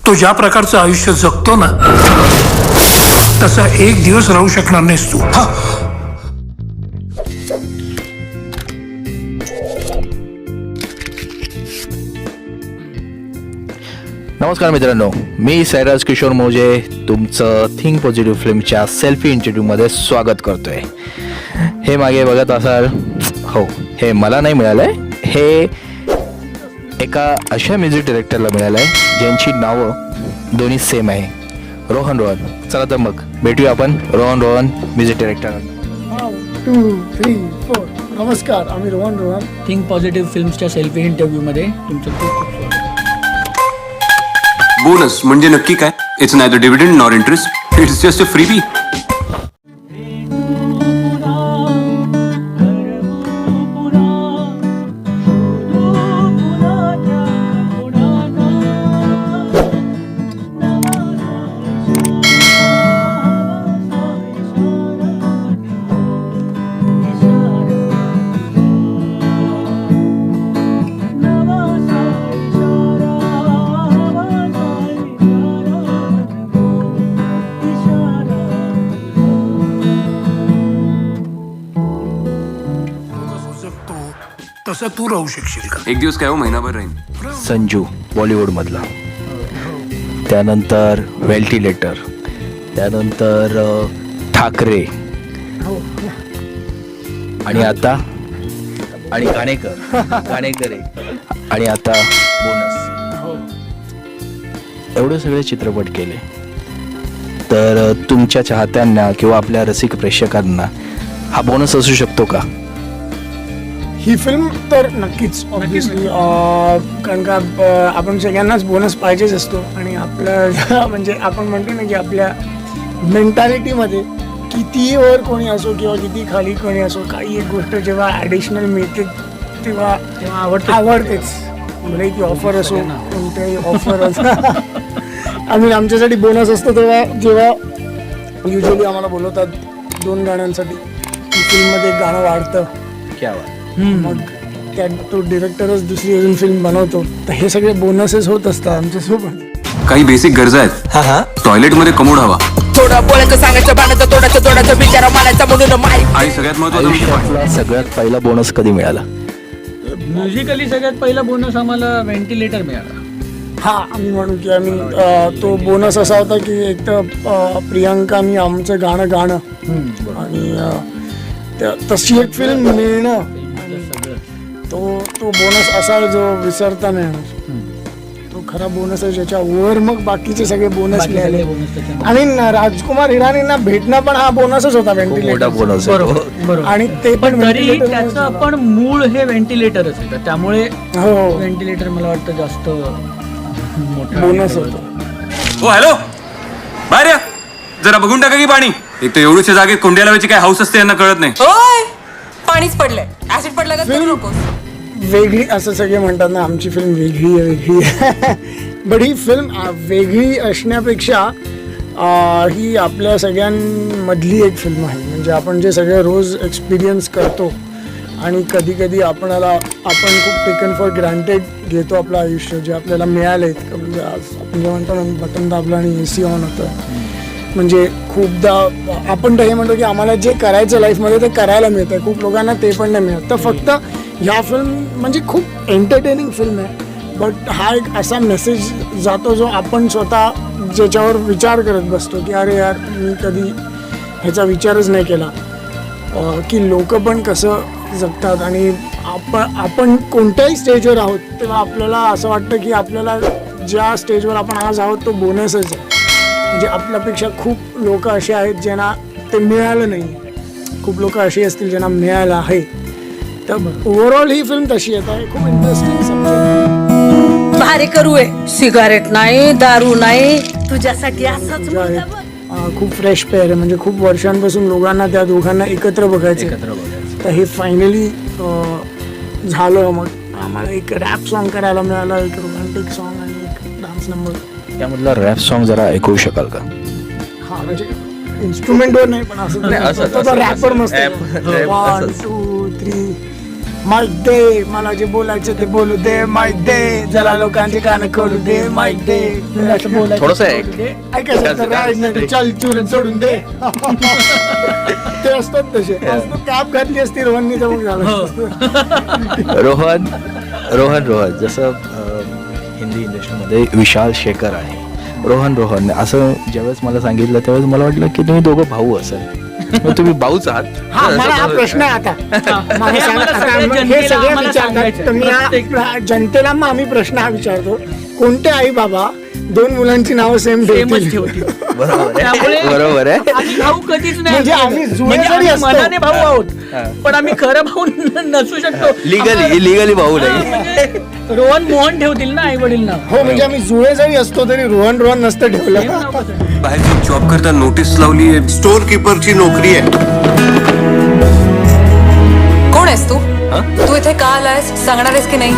तो ज्या प्रकारचं आयुष्य जगतो ना, तसा एक दिवस राहू शकणार नाहीस तू. नमस्कार मित्रांनो, मी सैराज किशोर मोजे तुमचं थिंक पॉझिटिव्ह फिल्मच्या सेल्फी इंटरव्ह्यूमध्ये स्वागत करतोय. हे मागे बघत असाल, हो, हे मला नाही मिळालंय, हे एका अशा म्युझिक डिरेक्टरला मिळालं आहे ज्यांची नावं दोन्ही सेम आहे, रोहन रोहन. चला तर मग भेटूया आपण रोहन म्युझिक डिरेक्टर. 2, 3, 4. नमस्कार, आम्ही रोहन रोहन. थिंक पॉझिटिव्ह फिल्म्सच्या सेल्फी इंटरव्ह्यूमध्ये तुमचं खूप खूप स्वागत. बोनस म्हणजे नक्की काय? It's neither dividend nor interest, it's just a freebie. तसं तू राहू शकशील का? एक दिवस काय हो, महिनाभर राहीन. संजू बॉलिवूडमधला, त्यानंतर व्हेंटिलेटर, त्यानंतर ठाकरे, आणि आता आणि घाणेकर आणि आता बोनस. एवढे सगळे चित्रपट केले तर तुमच्या चाहत्यांना किंवा आपल्या रसिक प्रेक्षकांना हा बोनस असू शकतो का? ही फिल्म तर नक्कीच ऑब्व्हियसली, कारण का आपण सगळ्यांनाच बोनस पाहिजेच असतो. आणि आपलं म्हणजे आपण म्हणतो ना की आपल्या मेंटॅलिटीमध्ये कितीही वर कोणी असो किंवा किती खाली कोणी असो, काही एक गोष्ट जेव्हा ॲडिशनल मिळते तेव्हा आवडतेच. भले ती ऑफर असो, कोणत्याही ऑफर असो. आम्ही आमच्यासाठी बोनस असतो तेव्हा जेव्हा युजली आम्हाला बोलवतात 2 गाण्यांसाठी, फिल्ममध्ये एक गाणं वाढतं, मग त्या तो डिरेक्टरच दुसरी अजून फिल्म बनवतो, तर हे सगळे बोनसेस होत असतात आमच्यासोबत. काही बेसिक गरजा आहेत. टॉयलेटमध्ये कमोड हवा, थोडं बोलायचं, सांगायचं, बाणाचं, तोडाचं विचार मानायचा म्हणून माहीत. आणि सगळ्यात महत्त्वाचं म्हणजे आयुष्यातला सगळ्यात पहिला बोनस कधी मिळाला? म्युझिकली सगळ्यात पहिला बोनस आम्हाला व्हेंटिलेटर मिळाला. हा, आम्ही म्हणू की आम्ही तो बोनस असा होता की एक तर प्रियांकानी आमचं गाणं आणि तशी एक फिल्म मिळणं, तो बोनस असा जो विसरता नाही येणार. तो खरा बोनस आहे, ज्याच्यावर मग बाकीचे सगळे बोनस मिळाले. आणि राजकुमार हिरानींना भेटणं पण हा बोनसच होता, व्हेंटिलेटर बोनस. बरोबर. आणि ते पण तरी त्याचं पण मूळ हे व्हेंटिलेटरच आहे, त्यामुळे हो व्हेंटिलेटर मला वाटतं जास्त मोठा बोनस होतो. हो, हॅलो, बाहेर या, जरा बघून टाका की पाणी. एक तर एवढ्याच्या जागेत कोंड्या लावायची काय हाऊस असते यांना कळत नाही. ओय, पाणीच पडलंय, ऍसिड पडलं का करू नकोस. वेगळी असं सगळे म्हणतात ना, आमची फिल्म वेगळी आहे. बट ही फिल्म वेगळी असण्यापेक्षा ही आपल्या सगळ्यांमधली एक फिल्म आहे. म्हणजे आपण जे सगळे रोज एक्सपिरियन्स करतो आणि कधी आपण खूप टेकन फॉर ग्रँटेड घेतो आपलं आयुष्य, जे आपल्याला मिळालं इतकं. म्हणजे आज आपण जे म्हणतो ना, बटन दाबलं आणि AC ऑन होतं. म्हणजे खूपदा आपण तर हे म्हणतो की आम्हाला जे करायचं लाईफमध्ये ते करायला मिळतं, खूप लोकांना ते पण नाही मिळत. तर फक्त ह्या फिल्म म्हणजे खूप एंटरटेनिंग फिल्म आहे, बट हा एक असा मेसेज जातो जो आपण स्वतः ज्याच्यावर विचार करत बसतो की अरे यार, मी कधी ह्याचा विचारच नाही केला की लोक पण कसं जगतात. आणि आपण कोणत्याही स्टेजवर आहोत तेव्हा आपल्याला असं वाटतं की आपल्याला ज्या स्टेजवर आपण आज आहोत तो बोनसच आहे. म्हणजे आपल्यापेक्षा खूप लोक असे आहेत ज्यांना ते मिळालं नाही, खूप लोक अशी असतील ज्यांना मिळालं आहे. तर ओव्हरऑल ही फिल्म तशी आहे, खूप इंटरेस्टिंग सब्जेक्ट. भारी करू आहे, सिगारेट नाही, दारू नाही, तुझ्यासाठी असंच खूप फ्रेश पेअर आहे. म्हणजे खूप वर्षांपासून लोकांना त्या दोघांना एकत्र बघायचं, तर हे फायनली झालं. मग आम्हाला एक रॅप सॉन्ग करायला मिळालं, एक रोमॅन्टिक सॉन्ग आणि एक डान्स नंबर. त्यामधला रॅप सॉन्ग जरा ऐकू शकाल का? हा, म्हणजे इन्स्ट्रुमेंटवर नाही पण असं रॅपर मस्त. 1, 2, 3 माईक दे, मला जे बोलायचं ते बोलू दे, माईक दे, जरा लोकांचे कान खोलू दे, माईक दे. असं बोलायचं. थोडंसं आहे. ऐकायचं तर राहायचं नाही तर चल चुरून सोडून दे. ते असतात तसे. कॅप घातली असती रोहननी तर मग झालं असतं. रोहन जसं हिंदी इंडस्ट्रीमध्ये विशाल शेखर आहे. रोहन असं ज्यावेळेस मला सांगितलं त्यावेळेस मला वाटलं की तुम्ही दोघं भाऊ असाल. मग तुम्ही भाऊच आहात. हा मला हा प्रश्न आहे आता. मला हे सांगा, आम्हाला आता सगळ्या हे जनतेला सगळे आम्हाला विचारतात सांगायचं. तर मी जनतेला मग आम्ही प्रश्न हा विचारतो, कोणते आई बाबा 2 मुलांची नावं सेम सेमच ठेवतील? ठेवती. बरोबर त्यामुळे आहे. बरोबर आहे. आम्ही भाऊ कधीच नाही. म्हणजे आम्ही जुळे म्हणजे जरी आम्ही असतो. मनाने भाऊ आहोत पण आम्ही खरं भाऊ नसू शकतो. लिगली भाऊ नाही. म्हणजे रोहन मोहन ठेवतील ना आई वडील नाव. हो म्हणजे आम्ही जुळे जरी असतो तरी रोहन नसतं ठेवलं. बाहेर जॉब करता नोटीस लावली आहे. स्टोर कीपरची नोकरी आहे. कोण आहेस तू? तू इथे का आलायस सांगणार आहेस की नाही?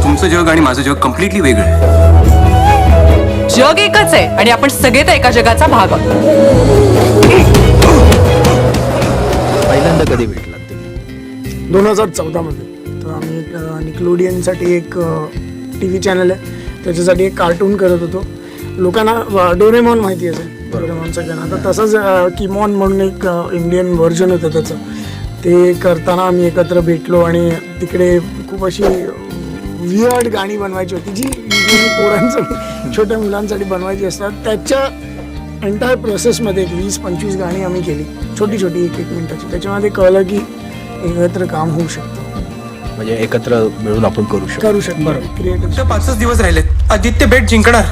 तुमचं जग आणि माझं जग कम्प्लिटली वेगळं आहे. जग एकच आहे आणि आपण सगळे तर एका जगाचा भाग आहोत. पहिल्यांदा कधी भेटलात तुम्ही? 2014 मध्ये. तर आम्ही निकलोडियनसाठी एक TV चॅनल आहे त्याच्यासाठी एक कार्टून करत होतो. लोकांना डोरेमॉन माहिती असेल. डोरेमॉन सगळ्यांना. तर तसंच किमॉन म्हणून एक इंडियन व्हर्जन होतं त्याचं. ते करताना आम्ही एकत्र भेटलो आणि तिकडे खूप अशी वियर्ड गाणी बनवायची होती जी usually पोरांसाठी छोट्या मुलांसाठी बनवायची असतात. त्याच्या एंटायर प्रोसेसमध्ये 20-25 गाणी आम्ही केली, छोटी 1-1 मिनिटाची. त्याच्यामध्ये कळलं की एकत्र काम होऊ शकतं, म्हणजे एकत्र मिळून आपण करू शकतो. क्रिएटिव्ह. 5 दिवस राहिलेत. आदित्य बेट जिंकणार.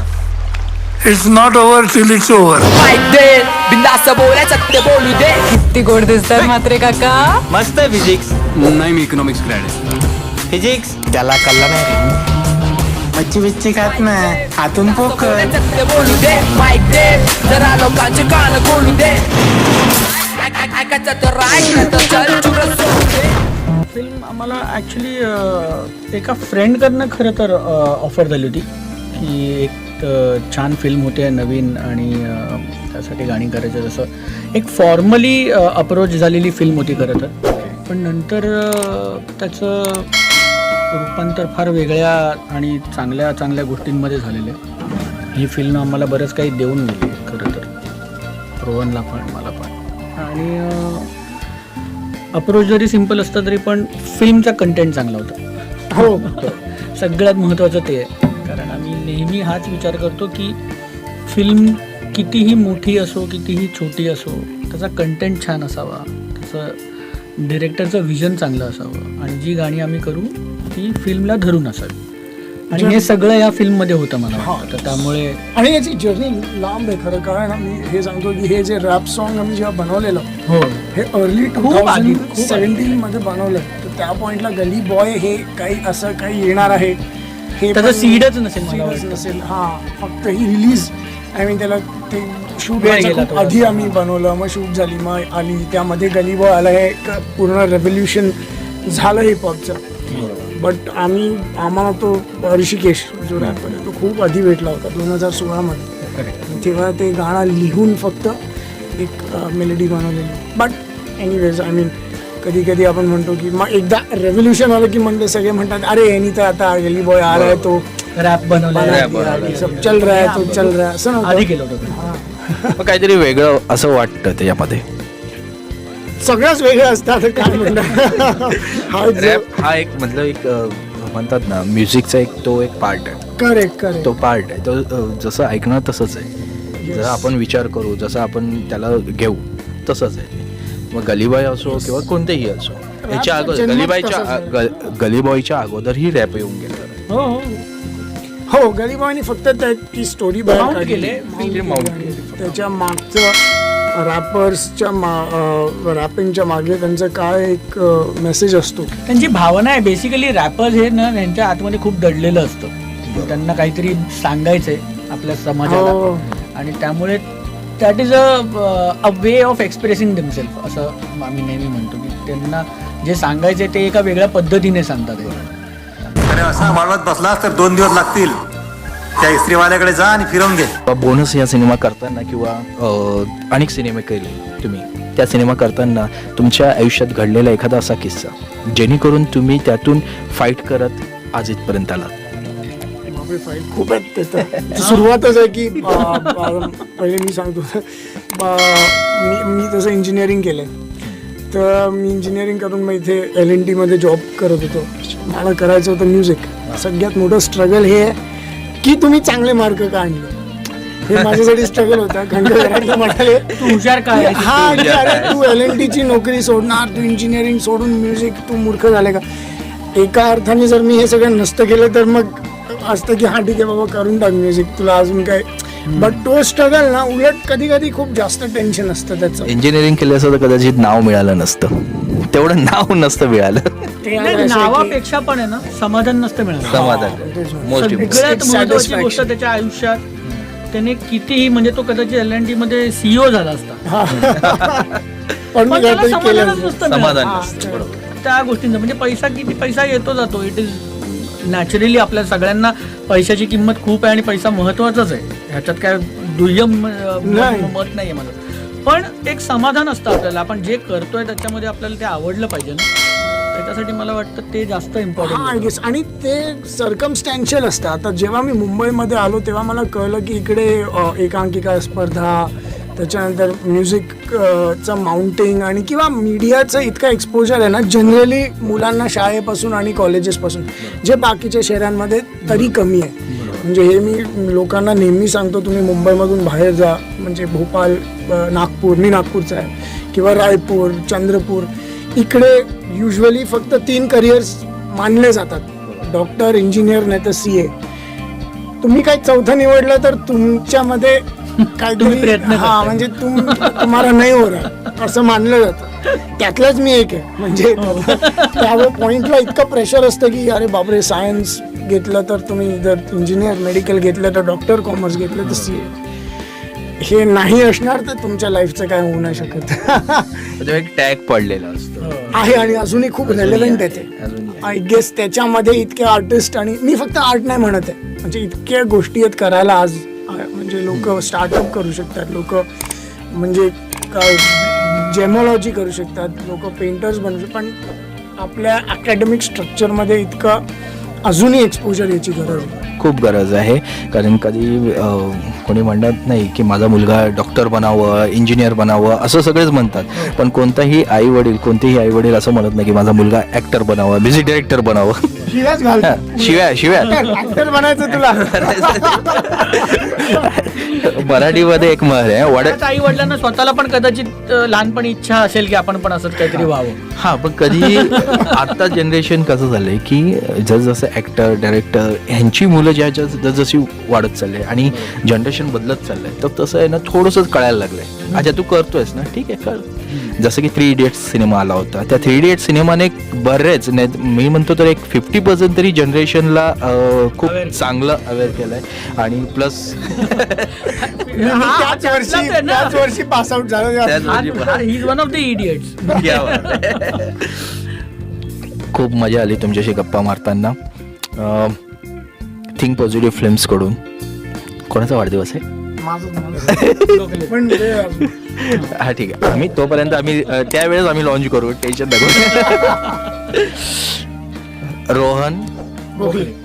It's not over till it's over. Mike दे, बिंदास बोलायचं ते बोलू दे. किती गोड दिसतात म्हात्रे काका. मस्त आहे फिजिक्स. नाही मी इकॉनॉमिक्स ग्रॅड आहे. फिजिक्स त्याला कल्ला नाही. मच्छी बिच्ची खात नाही, हातून पोकर. बोलायचं ते बोलू दे. माईक दे, जरा लोकांचे कान खोलू दे. ऐकायचं तर ऐक नाही तर चल चुरून सोडू दे. फिल्म आम्हाला ॲक्च्युली एका फ्रेंडकडनं खरं तर ऑफर झाली होती की एक छान फिल्म होते नवीन आणि त्यासाठी गाणी करायचं. जसं एक फॉर्मली अप्रोच झालेली फिल्म होती खरं तर. पण नंतर त्याचं रूपांतर फार वेगळ्या आणि चांगल्या गोष्टींमध्ये झालेलं आहे. ही फिल्म आम्हाला बरंच काही देऊन गेली खरं तर, रोहनला पण मला पण. आणि अप्रोच जरी सिम्पल असतं तरी पण फिल्मचा कंटेंट चांगला होता. हो सगळ्यात महत्त्वाचं ते आहे. कारण आम्ही नेहमी हाच विचार करतो की फिल्म कितीही मोठी असो कितीही छोटी असो त्याचा कंटेंट छान असावा, त्याचं डिरेक्टरचं व्हिजन चांगलं असावं आणि जी गाणी आम्ही करू ती फिल्मला धरून असावी. आणि हे सगळं या फिल्ममध्ये होतं मला वाटतं. तर त्यामुळे आणि याची जर्नी लांब आहे खरं. कारण मी हे सांगतो की हे जे रॅप सॉन्ग आम्ही जेव्हा बनवलेलं हो हे अर्ली खूप आधी, 2017 मध्ये बनवलं. तर त्या पॉइंटला गली बॉय हे काही असं काही येणार आहे हे त्याचं पण सीडच नसेल मला seedच वाटतं. नसेल. हा फक्त ही रिलीज आय मीन त्याला ते शूट वेळ गेला खूप थोडा. आधी आम्ही बनवलं, मग शूट झाली, मग आली, त्यामध्ये गली बॉय आला. हे एक पूर्ण रेव्होल्युशन झालं हिपहॉपचं. बट आम्हाला तो ऋषिकेश जो रॅपर आहे तो खूप आधी भेटला होता 2016 मध्ये. तेव्हा ते गाणं लिहून फक्त एक मेलडी बनवलेली. बट एनिवेज आय मीन कधी कधी आपण म्हणतो की मग एकदा रेव्होल्युशन आलं की म्हणते सगळे म्हणतात अरे यांनी तर आता गली बॉय आ रहा है तो रॅप बनवलं सब चल रहा है तो चल रहा है असं नव्हतं. आधी केलं होतं. मग काहीतरी वेगळं असं वाटतं त्याच्यामध्ये. सगळंच वेगळं असतं आता काय म्हणणार. हा रॅप हा एक मतलब एक म्हणतात ना म्युझिकचा तो एक पार्ट आहे. करेक्ट तो पार्ट आहे. तो जसं ऐकणार तसंच आहे. जसं आपण विचार करू जसं आपण त्याला घेऊ तसंच आहे. मग गलीबॉय असो किंवा कोणतेही असो याच्या अगोदर गलीबॉयच्या अगोदर ही रॅप येऊन गेलं. हो हो हो गरीबांनी फक्त ती स्टोरी बाहेर Mount काढली. केले. Mount आणि त्याच्या मागचं रॅपर्सच्या रॅपिंगच्या मागे त्यांचं काय एक मेसेज असतो. त्यांची भावना आहे. बेसिकली रॅपर्स हे ना त्यांच्या आतमध्ये खूप दडलेलं असतं. त्यांना काहीतरी सांगायचंय आपल्या समाजाला हो. आणि त्यामुळे that is a way of expressing themselves असं आम्ही नेहमी म्हणतो की त्यांना जे सांगायचे ते एका वेगळ्या पद्धतीने सांगतात. अरे असा वाढवत बसलास तर 2 दिवस लागतील. त्या इस्त्रीवाल्याकडे जा आणि फिरवून घे. बोनस या सिनेमा करताना किंवा अनेक सिनेमे केले तुम्ही त्या सिनेमा करताना तुमच्या आयुष्यात घडलेला एखादा असा किस्सा जेणेकरून तुम्ही त्यातून फाईट करत आज इथपर्यंत आलात? बापरे, फाईट खूप आहेत त्याचं. सुरुवातच आहे की पहिले मी सांगतो मी तसं इंजिनिअरिंग केलं तर मी इंजिनिअरिंग करून मग इथे LNT मध्ये जॉब करत होतो. मला करायचं होतं म्युझिक. सगळ्यात मोठं स्ट्रगल हे आहे की तुम्ही चांगले मार्क का आणले, हे माझ्यासाठी स्ट्रगल होता. कारण का घरातले म्हणाले तू हुशार काय आहे? हा की अरे तू LNT ची नोकरी सोडणार, तू इंजिनिअरिंग सोडून म्युझिक, तू मूर्ख झाले का. एका अर्थाने जर मी हे सगळं नसतं केलं तर मग असतं की हा ठीक आहे बाबा करून टाक म्युझिक, तुला अजून काय. बट तो स्ट्रगल ना उलट कधी कधी खूप जास्त टेन्शन असतं त्याचं. इंजिनिअरिंग केलं असं तर कदाचित नाव मिळालं नसतं, तेवढं नाव नसतं मिळालं. ते नाही, असं आहे की- नावापेक्षा पण आहे ना समाधान नसतं मिळालं. समाधान मोस्ट सगळ्यात महत्वाची Satisfaction. गोष्ट त्याच्या आयुष्यात त्याने कितीही म्हणजे तो कदाचित LNT मध्ये CEO झाला असता पण मी पण त्याला काहीतरी समाधानच केलं. नसतं समाधान मिळालं. नसतं, बरोबर. त्या गोष्टींचं म्हणजे पैसा किती पैसा येतो जातो. इट इज नॅचरली आपल्या सगळ्यांना पैशाची किंमत खूप आहे आणि पैसा महत्वाचाच आहे, ह्याच्यात काय दुय्यम नाही. मत नाहीये माझं. पण एक समाधान असतं आपल्याला, आपण जे करतोय त्याच्यामध्ये आपल्याला ते आवडलं पाहिजे ना, त्याच्यासाठी मला वाटतं ते जास्त हा, I इम्पॉर्टंट. guess. आणि ते सर्कमस्टॅन्शियल असतं. आता जेव्हा मी मुंबईमध्ये आलो तेव्हा मला कळलं की इकडे एकांकिका स्पर्धा, त्याच्यानंतर म्युझिकचं माउंटिंग आणि किंवा मीडियाचं इतकं एक्सपोजर आहे ना जनरली मुलांना शाळेपासून आणि कॉलेजेसपासून, जे बाकीच्या शहरांमध्ये तरी कमी आहे. म्हणजे हे मी लोकांना नेहमी सांगतो, तुम्ही मुंबईमधून बाहेर जा, म्हणजे भोपाळ, नागपूर, मी नागपूरचा आहे, किंवा रायपूर, चंद्रपूर, इकडे युजली फक्त 3 करिअर्स मानले जातात, डॉक्टर, इंजिनियर नाही तर CA. तुम्ही काही चौथं निवडलं तर तुमच्यामध्ये तुम्ही काहीतरी प्रयत्न हा म्हणजे तुम्हाला नाही हो रहा असं मानलं जातं. त्यातलाच मी एक आहे. म्हणजे त्या पॉइंटला इतकं प्रेशर असतं की अरे बापरे, सायन्स घेतलं तर तुम्ही, जर इंजिनियर, मेडिकल घेतलं तर डॉक्टर, कॉमर्स घेतलं तर CA. हे नाही असणार तर तुमच्या लाईफचं काय होऊ नाही शकत. एक टॅग पडलेला असतो आहे आणि अजूनही खूप रेलेव्हंट आहे ते. आय गेस त्याच्यामध्ये इतके आर्टिस्ट, आणि मी फक्त आर्ट नाही म्हणत आहे, म्हणजे इतक्या गोष्टी आहेत करायला आज. म्हणजे लोक स्टार्टअप करू शकतात, लोक म्हणजे काय जेमोलॉजी करू शकतात, लोक पेंटर्स बनू शकतात, पण आपल्या अकॅडमिक स्ट्रक्चरमध्ये इतकं अजूनही एक्सपोजर याची गरज आहे. खूप गरज आहे. कारण कधी कोणी म्हणत नाही की माझा मुलगा डॉक्टर बनावं, इंजिनियर बनावं, असं सगळेच म्हणतात. पण कोणतेही आई वडील असं म्हणत नाही की माझा मुलगा ऍक्टर बनावं, म्युझिक डायरेक्टर बनावं. शिव्याच घालतात. शिव्या ऍक्टर बनायचं तुला. मराठीमध्ये एक म्हण आहे, आई वडिलांना स्वतःला पण कदाचित लहानपणी इच्छा असेल की आपण पण असंच काहीतरी व्हावं. हा, पण कधी आता जनरेशन कसं झालंय की जसं ऍक्टर, डायरेक्टर ह्यांची मुलं जशी वाढत चालले आणि जनरेशन बदलत चाललंय, तर तसं आहे ना थोडंसंच कळायला लागलंय. अच्छा, तू करतोयस ना, ठीक आहे कर. जसं की 3 Idiots सिनेमा आला होता, त्या 3 Idiots सिनेमाने बरेच, मी म्हणतो तर एक 50% तरी जनरेशनला खूप चांगलं अवेअर केलंय. आणि प्लस त्याच वर्षी पास आउट झालं. He is one of the idiots. खूप मजा आली तुमच्याशी गप्पा मारताना. थिंक पॉझिटिव्ह फिल्म्स कडून कोणाचा वाढदिवस आहे? पण हा, ठीक आहे. आम्ही त्यावेळेस आम्ही लॉन्च करू, टेन्शन नको.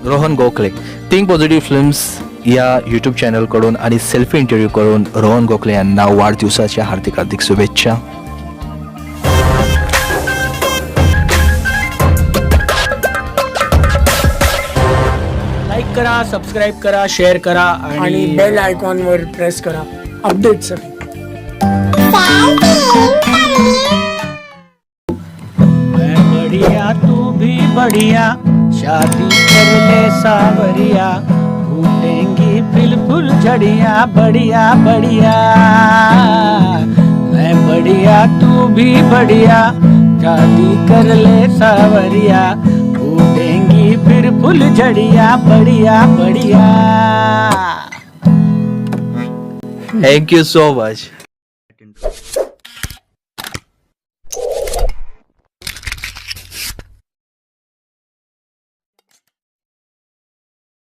Rohan Gokhale think positive films या यूट्यूब चॅनलकडून आणि सेल्फी इंटरव्ह्यू करून रोहन गोखले यांना वाढदिवसाच्या हार्दिक शुभेच्छा. लाईक करा, सबस्क्राईब करा, शेअर करा आणि बेल आयकॉनवर प्रेस करा अपडेटसाठी. मैं बढ़िया तू भी बढ़िया, शादी कर ले सावरिया, फूटेंगी फिर फुलझड़िया, बढ़िया बढ़िया. मैं बढ़िया तू भी बढ़िया, शादी कर ले सावरिया, फूटेंगी फिर फुलझड़िया, बढ़िया बढ़िया. Thank you so much.